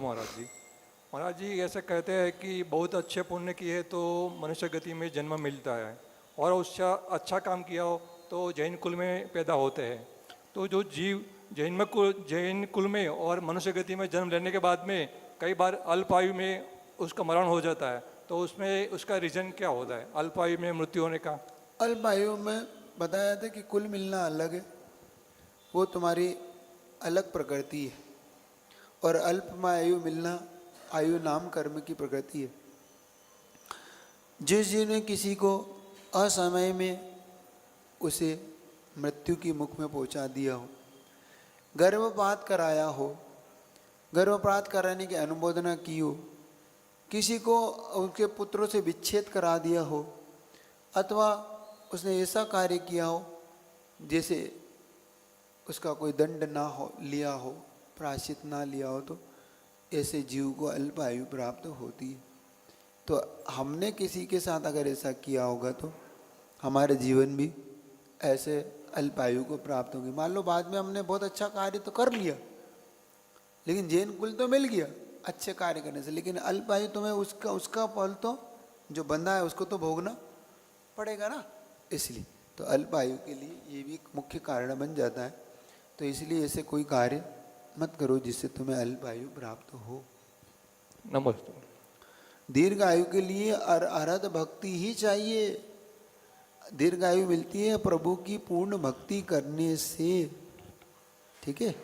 महाराज जी ऐसे कहते हैं कि बहुत अच्छे पुण्य किए तो मनुष्य गति में जन्म मिलता है, और उसका अच्छा काम किया हो तो जैन कुल में पैदा होते हैं। तो जो जीव जैन कुल में और मनुष्य गति में जन्म लेने के बाद में कई बार अल्प आयु में उसका मरण हो जाता है, तो उसमें उसका रीज़न क्या होता है अल्प आयु में मृत्यु होने का? अल्प आयु में बताया था कि कुल मिलना अलग है, वो तुम्हारी अलग प्रकृति है, और अल्प में आयु मिलना आयु नाम कर्म की प्रकृति है। जिसने किसी को असमय में उसे मृत्यु की मुख में पहुंचा दिया हो, गर्भपात कराया हो, गर्भपात कराने की अनुमोदना की हो, किसी को उनके पुत्रों से विच्छेद करा दिया हो, अथवा उसने ऐसा कार्य किया हो जैसे उसका कोई दंड ना हो लिया हो, प्रायश्चित ना लिया हो, तो ऐसे जीव को अल्प आयु प्राप्त होती है। तो हमने किसी के साथ अगर ऐसा किया होगा तो हमारे जीवन भी ऐसे अल्प आयु को प्राप्त होगी। मान लो बाद में हमने बहुत अच्छा कार्य तो कर लिया, लेकिन जैन कुल तो मिल गया अच्छे कार्य करने से, लेकिन अल्प आयु तुम्हें उसका फल तो जो बंधा है उसको तो भोगना पड़ेगा ना। इसलिए तो अल्प आयु के लिए ये भी मुख्य कारण बन जाता है। तो इसलिए ऐसे कोई कार्य मत करो जिससे तुम्हें अल्प आयु प्राप्त हो। नमस्ते। दीर्घ आयु के लिए अरहत भक्ति ही चाहिए। दीर्घ आयु मिलती है प्रभु की पूर्ण भक्ति करने से। ठीक है।